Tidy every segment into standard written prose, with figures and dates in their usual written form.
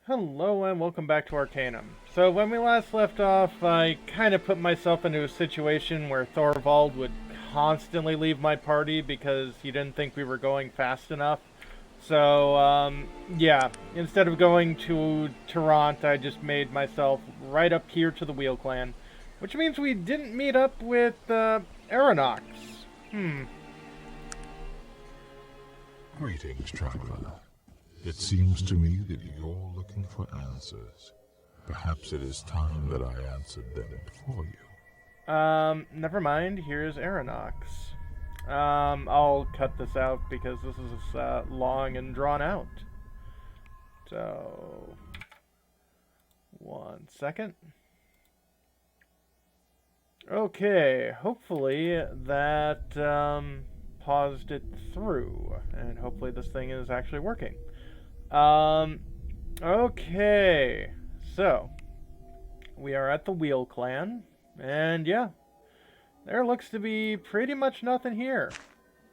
Hello and welcome back to Arcanum. So when we last left off, I kind of put myself into a situation where Thorvald would constantly leave my party because he didn't think we were going fast enough. So, yeah, instead of going to Toronto, I just made myself right up here to the Wheel Clan. Which means we didn't meet up with, Aeronox. Greetings, traveler. It seems to me that you're looking for answers. Perhaps it is time that I answered them for you. Never mind. Here's Aeronox. I'll cut this out because this is long and drawn out. So, 1 second. Okay, hopefully that paused it through, and hopefully this thing is actually working. Okay, so we are at the Wheel Clan, and yeah, there looks to be pretty much nothing here,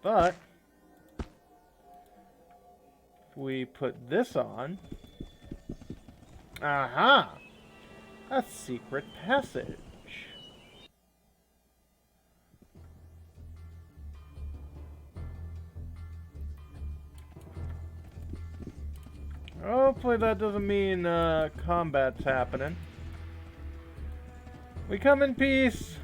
but if we put this on, aha, a secret passage. Hopefully that doesn't mean combat's happening. We come in peace.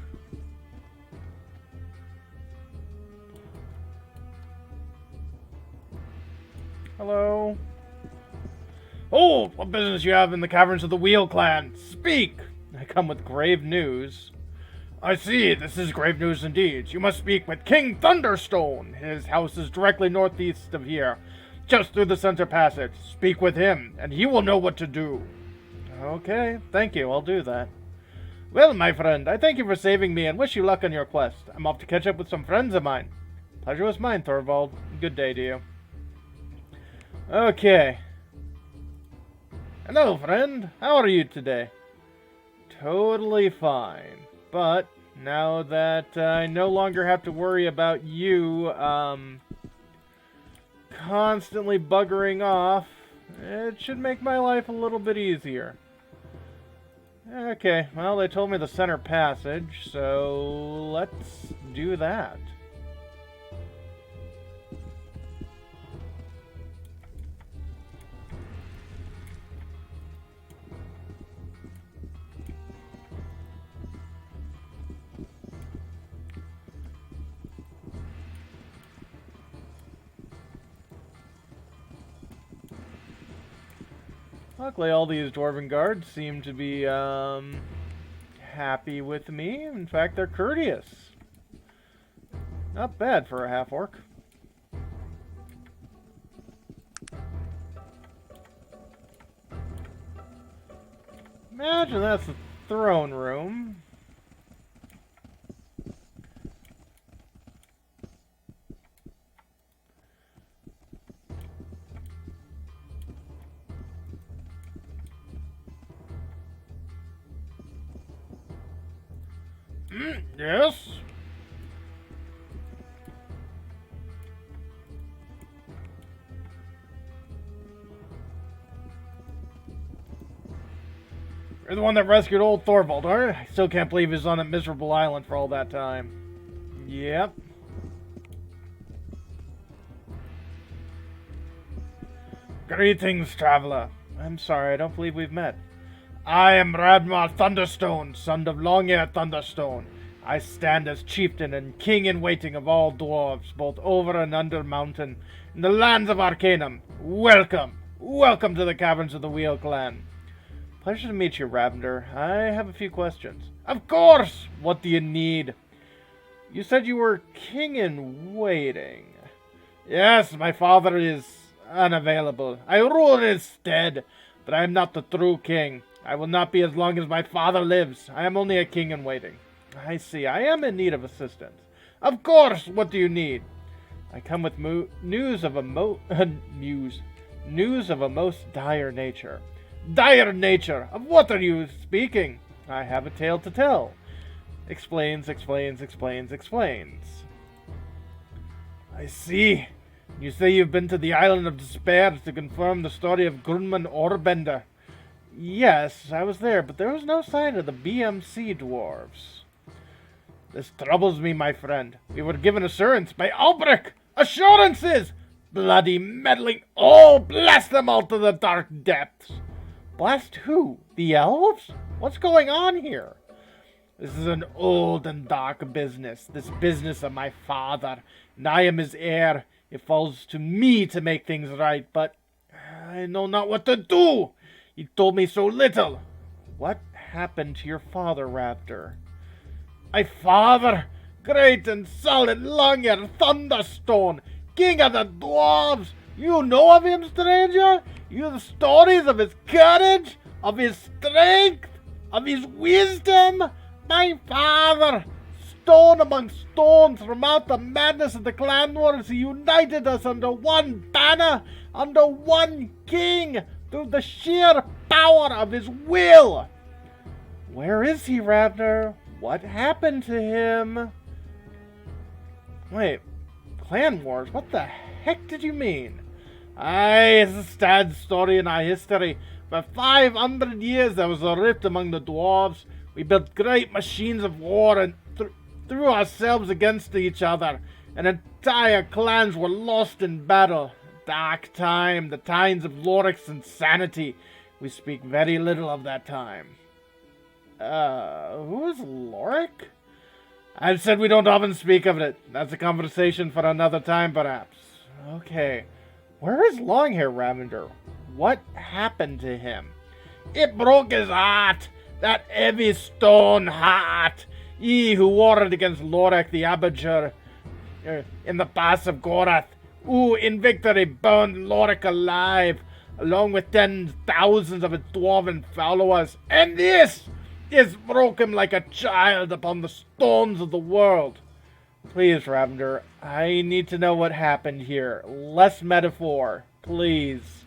Hello. Oh, what business you have in the caverns of the Wheel Clan? Speak! I come with grave news. I see, this is grave news indeed. You must speak with King Thunderstone. His house is directly northeast of here, just through the center passage. Speak with him, and he will know what to do. Okay, thank you, I'll do that. Well, my friend, I thank you for saving me and wish you luck on your quest. I'm off to catch up with some friends of mine. Pleasure was mine, Thorvald. Good day to you. Okay. Hello, friend. How are you today? Totally fine. But now that I no longer have to worry about you, constantly buggering off, it should make my life a little bit easier. Okay, well, they told me the center passage, so let's do that. Luckily, all these Dwarven guards seem to be, happy with me. In fact, they're courteous. Not bad for a half-orc. Imagine that's the throne room. Yes? You're the one that rescued old Thorvald, aren't you? I still can't believe he was on that miserable island for all that time. Yep. Greetings, traveler. I'm sorry, I don't believe we've met. I am Radmar Thunderstone, son of Long-Ear Thunderstone. I stand as chieftain and king-in-waiting of all dwarves, both over and under mountain, in the lands of Arcanum. Welcome! Welcome to the caverns of the Wheel Clan. Pleasure to meet you, Ravender. I have a few questions. Of course! What do you need? You said you were king-in-waiting. Yes, my father is unavailable. I rule in his stead, but I am not the true king. I will not be as long as my father lives. I am only a king-in-waiting. I see. I am in need of assistance. Of course! What do you need? I come with news of a most dire nature. Dire nature? Of what are you speaking? I have a tale to tell. Explains. I see. You say you've been to the Island of Despair to confirm the story of Grunman Orbender. Yes, I was there, but there was no sign of the BMC dwarves. This troubles me, my friend. We were given assurance by Albrecht. Assurances! Bloody meddling. Oh, blast them all to the dark depths. Blast who? The elves? What's going on here? This is an old and dark business. This business of my father. And I am his heir. It falls to me to make things right, but I know not what to do. He told me so little. What happened to your father, Raptor? My father, great and solid long-haired Thunderstone, king of the dwarves. You know of him, stranger? You the stories of his courage, of his strength, of his wisdom? My father, stone among stones, from out the madness of the clan wars, he united us under one banner, under one king, through the sheer power of his will. Where is he, Ravner? What happened to him? Wait, clan wars? What the heck did you mean? Aye, it's a sad story in our history. For 500 years there was a rift among the dwarves. We built great machines of war and threw ourselves against each other, and entire clans were lost in battle. Dark time, the times of Loric's insanity. We speak very little of that time. Who is Loric? I've said we don't often speak of it. That's a conversation for another time, perhaps. Okay. Where is Longhair, Ravender? What happened to him? It broke his heart. That heavy stone heart. He who warred against Loric the Abager in the pass of Gorath, who in victory burned Loric alive, along with 10,000 of his dwarven followers. And this broke him like a child upon the stones of the world. Please, Ravender, I need to know what happened here. Less metaphor, please.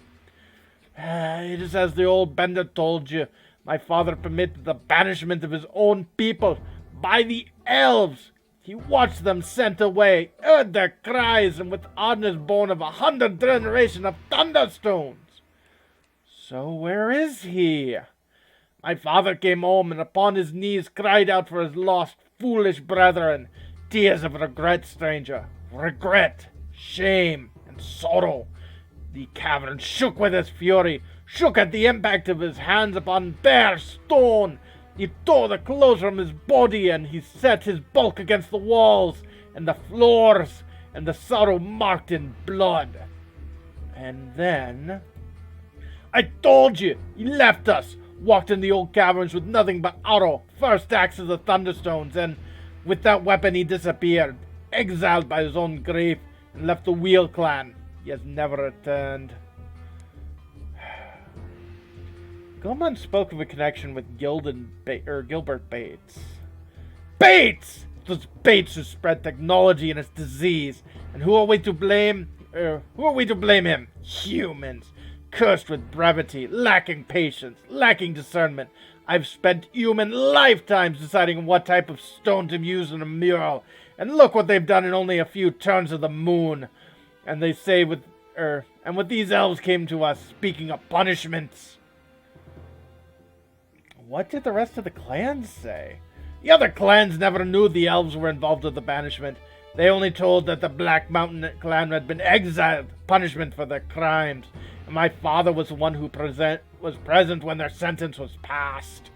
It is as the old Bender told you. My father permitted the banishment of his own people by the elves. He watched them sent away, heard their cries, and with hardness born of 100 generations of thunderstones. So where is he? My father came home and upon his knees cried out for his lost, foolish brethren. Tears of regret, stranger. Regret, shame, and sorrow. The cavern shook with his fury, shook at the impact of his hands upon bare stone. He tore the clothes from his body, and he set his bulk against the walls, and the floors, and the sorrow marked in blood. And then... I told you! He left us! Walked in the old caverns with nothing but arrow, first axe of the Thunderstones, and with that weapon he disappeared, exiled by his own grief, and left the Wheel Clan. He has never returned. Gilman spoke of a connection with Gilbert Bates. Bates! It was Bates who spread technology and its disease. And who are we to blame? Who are we to blame him? Humans. Cursed with brevity, lacking patience, lacking discernment. I've spent human lifetimes deciding what type of stone to use in a mural. And look what they've done in only a few turns of the moon. And they say and with these elves came to us, speaking of punishments. What did the rest of the clans say? The other clans never knew the elves were involved with the banishment. They only told that the Black Mountain clan had been exiled, punishment for their crimes. And my father was the one who was present when their sentence was passed.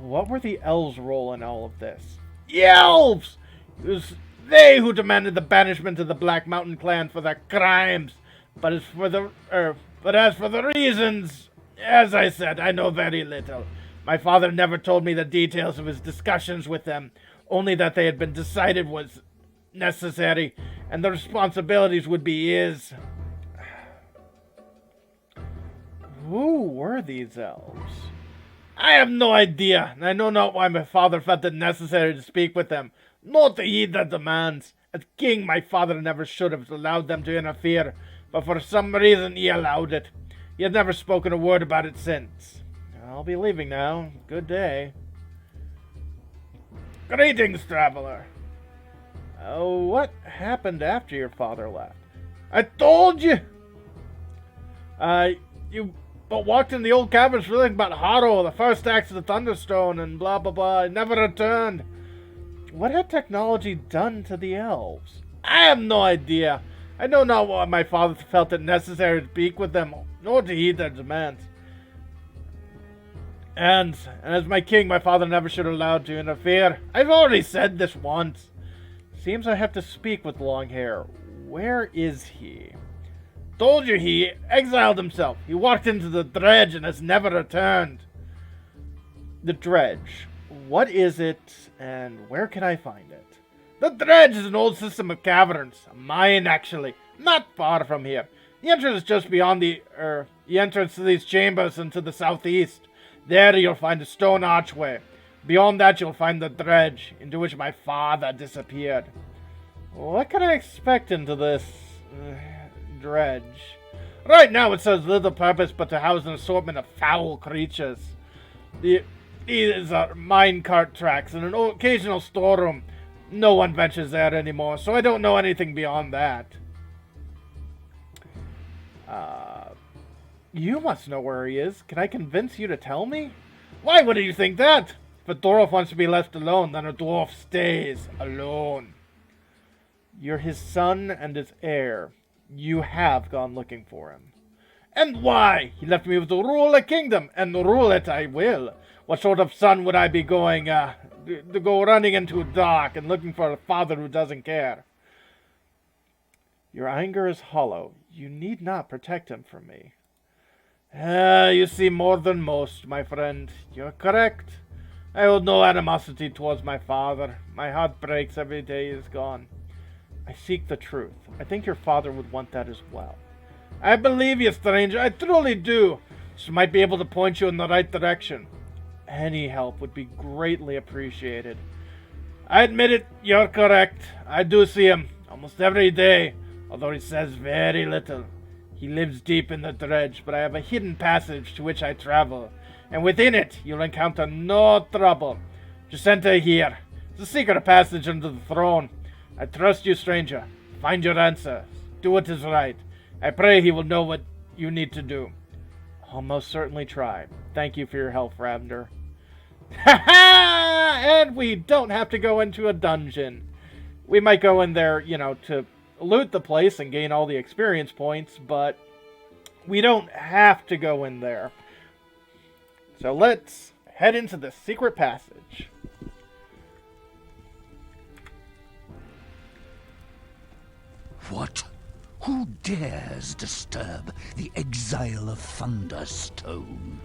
What were the elves' role in all of this? The elves! It was they who demanded the banishment of the Black Mountain clan for their crimes. But as for the reasons, as I said, I know very little. My father never told me the details of his discussions with them, only that they had been decided was necessary, and the responsibilities would be his. Who were these elves? I have no idea, and I know not why my father felt it necessary to speak with them, nor to heed their demands. As king, my father never should have allowed them to interfere, but for some reason he allowed it. He has never spoken a word about it since. I'll be leaving now. Good day. Greetings, traveler. What happened after your father left? I told you! You but walked in the old caverns feeling about Haro, the first axe of the Thunderstone, and blah blah blah. I never returned. What had technology done to the elves? I have no idea. I know not why my father felt it necessary to speak with them, nor to heed their demands. And as my king, my father never should have allowed to interfere. I've already said this once. Seems I have to speak with Longhair. Where is he? Told you he exiled himself. He walked into the dredge and has never returned. The dredge. What is it, and where can I find it? The dredge is an old system of caverns. A mine, actually. Not far from here. The entrance is just beyond the entrance to these chambers and to the southeast. There you'll find a stone archway. Beyond that you'll find the dredge, into which my father disappeared. What can I expect into this dredge? Right now it serves little purpose but to house an assortment of foul creatures. These are minecart tracks and an occasional storeroom. No one ventures there anymore, so I don't know anything beyond that. You must know where he is. Can I convince you to tell me? Why would you think that? If a dwarf wants to be left alone, then a dwarf stays alone. You're his son and his heir. You have gone looking for him. And why? He left me to rule a kingdom, and rule it I will. What sort of son would I be going, to go running into a dark and looking for a father who doesn't care? Your anger is hollow. You need not protect him from me. You see more than most, my friend. You're correct. I hold no animosity towards my father. My heart breaks every day he is gone. I seek the truth. I think your father would want that as well. I believe you, stranger. I truly do. She might be able to point you in the right direction. Any help would be greatly appreciated. I admit it, you're correct. I do see him almost every day, although he says very little. He lives deep in the dredge, but I have a hidden passage to which I travel, and within it you'll encounter no trouble. Just enter here. It's a secret passage under the throne. I trust you, stranger. Find your answer. Do what is right. I pray he will know what you need to do. I'll most certainly try. Thank you for your help, Ravender. Ha-ha! And we don't have to go into a dungeon. We might go in there, to loot the place and gain all the experience points, but we don't have to go in there. So let's head into the secret passage. What? Who dares disturb the exile of Thunderstone?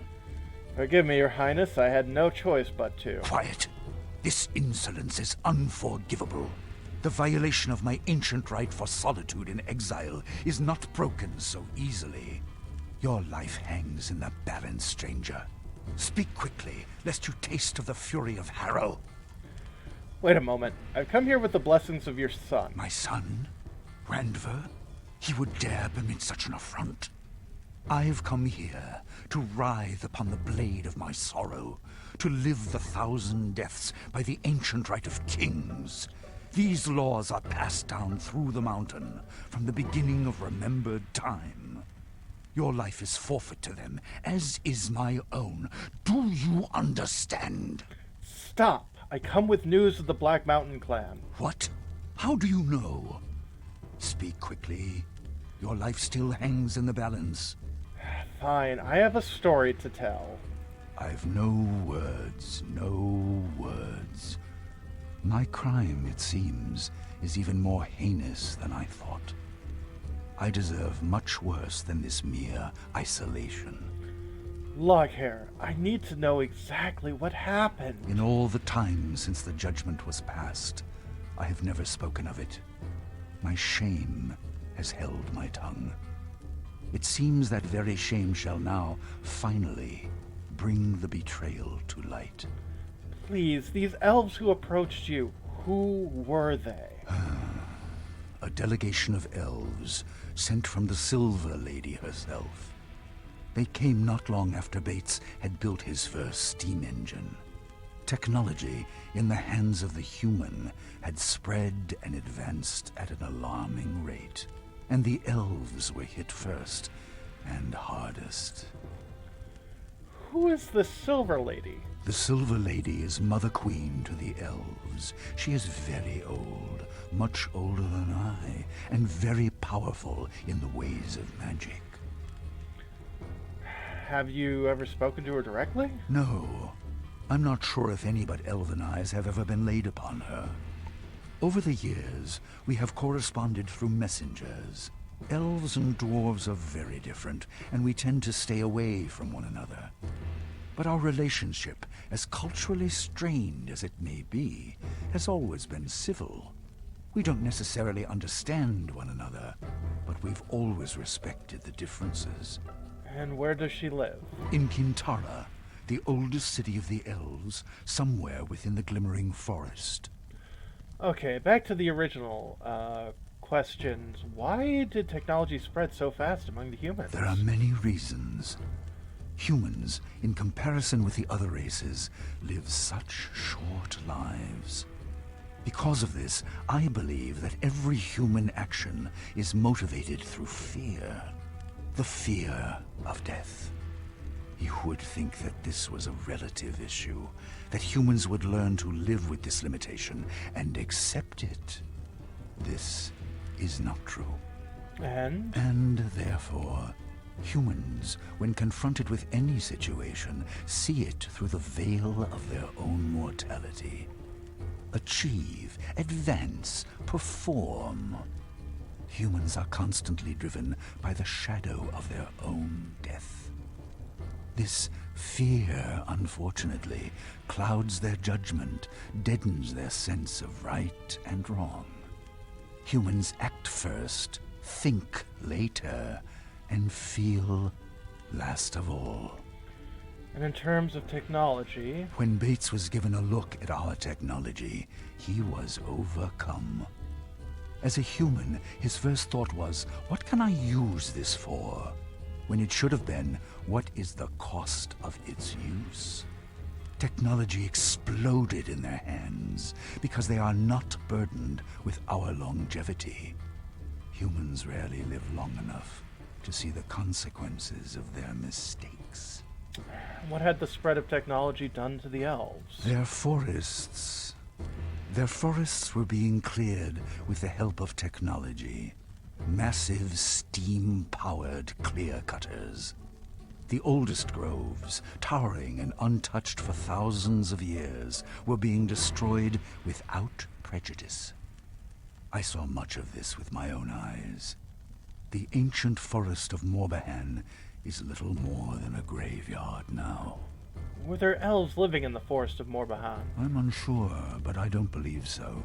Forgive me, Your Highness. I had no choice but to. Quiet. This insolence is unforgivable. The violation of my ancient right for solitude in exile is not broken so easily. Your life hangs in the balance, stranger. Speak quickly, lest you taste of the fury of Harrow. Wait a moment. I've come here with the blessings of your son. My son? Randver? He would dare permit such an affront? I've come here to writhe upon the blade of my sorrow, to live the 1,000 deaths by the ancient right of kings. These laws are passed down through the mountain from the beginning of remembered time. Your life is forfeit to them, as is my own. Do you understand? Stop. I come with news of the Black Mountain clan. What? How do you know? Speak quickly. Your life still hangs in the balance. Fine. I have a story to tell. I've no words, no words. My crime, it seems, is even more heinous than I thought. I deserve much worse than this mere isolation. Loghair, I need to know exactly what happened. In all the time since the judgment was passed, I have never spoken of it. My shame has held my tongue. It seems that very shame shall now, finally, bring the betrayal to light. Please, these elves who approached you, who were they? A delegation of elves sent from the Silver Lady herself. They came not long after Bates had built his first steam engine. Technology in the hands of the human had spread and advanced at an alarming rate, and the elves were hit first and hardest. who is the Silver Lady? The Silver Lady is Mother Queen to the elves. She is very old, much older than I, and very powerful in the ways of magic. Have you ever spoken to her directly? No. I'm not sure if any but elven eyes have ever been laid upon her. Over the years, we have corresponded through messengers. Elves and dwarves are very different, and we tend to stay away from one another. But our relationship, as culturally strained as it may be, has always been civil. We don't necessarily understand one another, but we've always respected the differences. And where does she live? In Kintara, the oldest city of the elves, somewhere within the Glimmering Forest. Okay, back to the original questions. Why did technology spread so fast among the humans? There are many reasons. Humans, in comparison with the other races, live such short lives. Because of this, I believe that every human action is motivated through fear. The fear of death. You would think that this was a relative issue, that humans would learn to live with this limitation and accept it. This is not true. And therefore, humans, when confronted with any situation, see it through the veil of their own mortality. Achieve, advance, perform. Humans are constantly driven by the shadow of their own death. This fear, unfortunately, clouds their judgment, deadens their sense of right and wrong. Humans act first, think later, and feel last of all. And in terms of technology... When Bates was given a look at our technology, he was overcome. As a human, his first thought was, what can I use this for? When it should have been, what is the cost of its use? Technology exploded in their hands because they are not burdened with our longevity. Humans rarely live long enough to see the consequences of their mistakes. What had the spread of technology done to the elves? Their forests were being cleared with the help of technology. Massive steam-powered clear-cutters. The oldest groves, towering and untouched for thousands of years, were being destroyed without prejudice. I saw much of this with my own eyes. The ancient forest of Morbahan is little more than a graveyard now. Were there elves living in the forest of Morbahan? I'm unsure, but I don't believe so.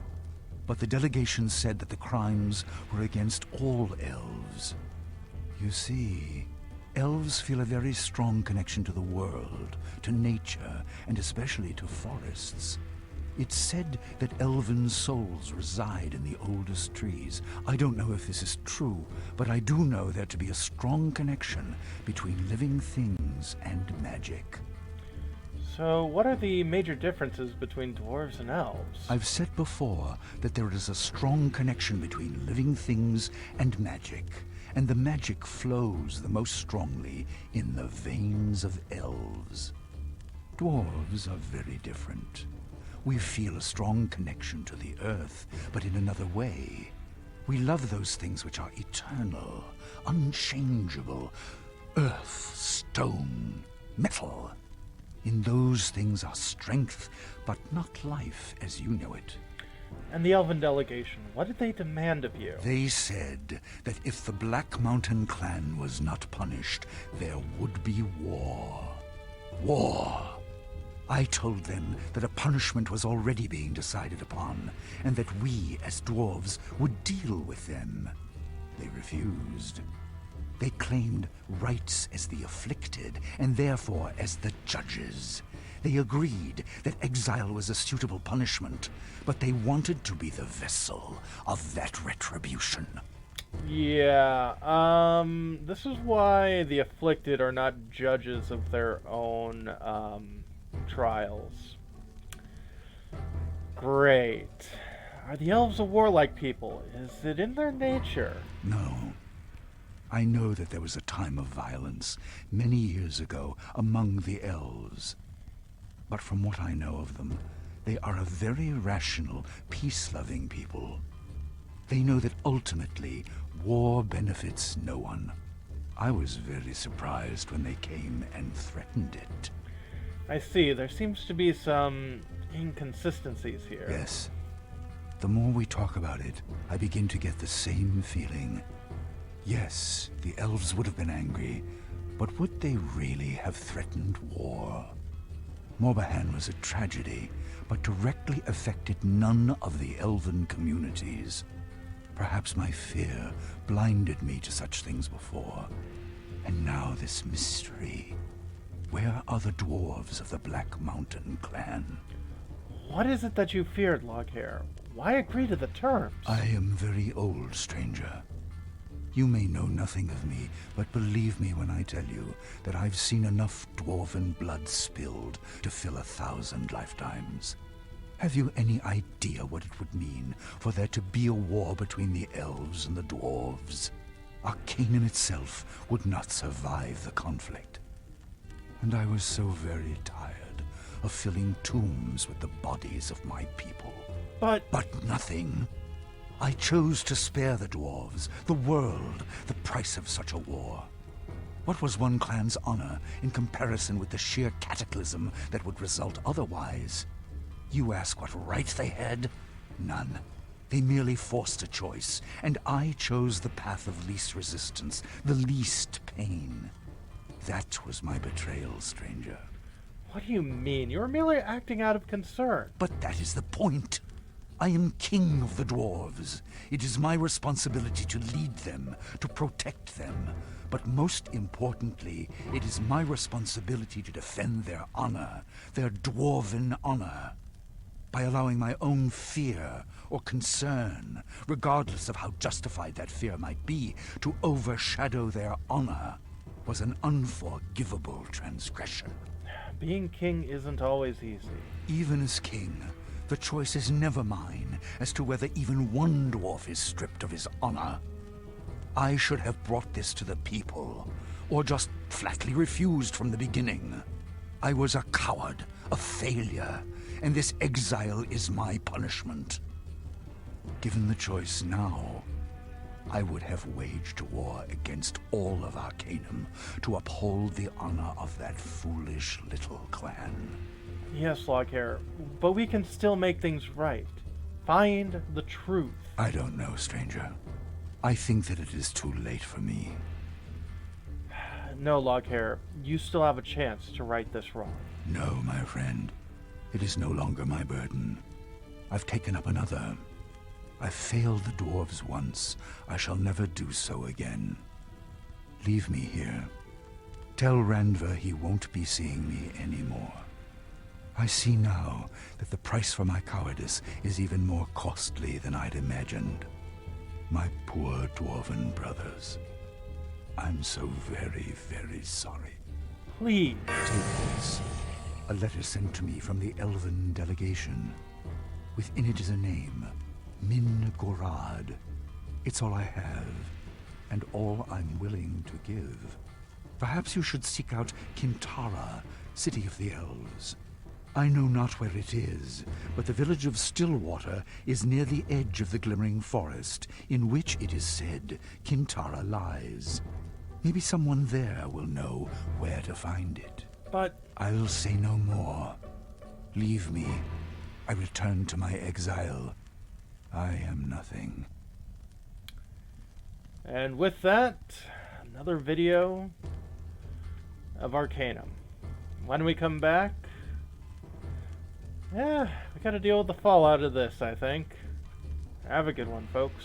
But the delegation said that the crimes were against all elves. You see, elves feel a very strong connection to the world, to nature, and especially to forests. It's said that elven souls reside in the oldest trees. I don't know if this is true, but I do know there to be a strong connection between living things and magic. So, what are the major differences between dwarves and elves? I've said before that there is a strong connection between living things and magic, and the magic flows the most strongly in the veins of elves. Dwarves are very different. We feel a strong connection to the earth, but in another way. We love those things which are eternal, unchangeable. Earth, stone, metal. In those things are strength, but not life as you know it. And the elven delegation, what did they demand of you? They said that if the Black Mountain clan was not punished, there would be war. War! I told them that a punishment was already being decided upon, and that we, as dwarves, would deal with them. They refused. They claimed rights as the afflicted, and therefore as the judges. They agreed that exile was a suitable punishment, but they wanted to be the vessel of that retribution. Yeah, this is why the afflicted are not judges of their own, trials. Great. Are the elves a warlike people? Is it in their nature? No. I know that there was a time of violence many years ago among the elves. But from what I know of them, they are a very rational, peace-loving people. They know that ultimately, war benefits no one. I was very surprised when they came and threatened it. I see. There seems to be some inconsistencies here. Yes. The more we talk about it, I begin to get the same feeling. Yes, the elves would have been angry, but would they really have threatened war? Morbahan was a tragedy, but directly affected none of the elven communities. Perhaps my fear blinded me to such things before. And now this mystery. Where are the dwarves of the Black Mountain clan? What is it that you feared, Loghair? Why agree to the terms? I am very old, stranger. You may know nothing of me, but believe me when I tell you that I've seen enough dwarven blood spilled to fill 1,000 lifetimes. Have you any idea what it would mean for there to be a war between the elves and the dwarves? Arcanum itself would not survive the conflict. And I was so very tired of filling tombs with the bodies of my people. But nothing. I chose to spare the dwarves, the world, the price of such a war. What was one clan's honor in comparison with the sheer cataclysm that would result otherwise? You ask what right they had? None. They merely forced a choice, and I chose the path of least resistance, the least pain. That was my betrayal, stranger. What do you mean? You were merely acting out of concern. But that is the point. I am king of the dwarves. It is my responsibility to lead them, to protect them. But most importantly, it is my responsibility to defend their honor, their dwarven honor. By allowing my own fear or concern, regardless of how justified that fear might be, to overshadow their honor, was an unforgivable transgression. Being king isn't always easy. Even as king, the choice is never mine as to whether even one dwarf is stripped of his honor. I should have brought this to the people, or just flatly refused from the beginning. I was a coward, a failure, and this exile is my punishment. Given the choice now, I would have waged war against all of Arcanum to uphold the honor of that foolish little clan. Yes, Loghair, but we can still make things right. Find the truth. I don't know, stranger. I think that it is too late for me. No, Loghair, you still have a chance to right this wrong. No, my friend. It is no longer my burden. I've taken up another. I failed the dwarves once. I shall never do so again. Leave me here. Tell Randver he won't be seeing me anymore. I see now that the price for my cowardice is even more costly than I'd imagined. My poor dwarven brothers. I'm so very, very sorry. Please. Take this. A letter sent to me from the elven delegation. Within it is a name. Min Gorad. It's all I have, and all I'm willing to give. Perhaps you should seek out Kintara, city of the elves. I know not where it is, but the village of Stillwater is near the edge of the glimmering forest, in which, it is said, Kintara lies. Maybe someone there will know where to find it. But I'll say no more. Leave me. I return to my exile. I am nothing. And with that, another video of Arcanum. When we come back, we gotta deal with the fallout of this, I think. Have a good one, folks.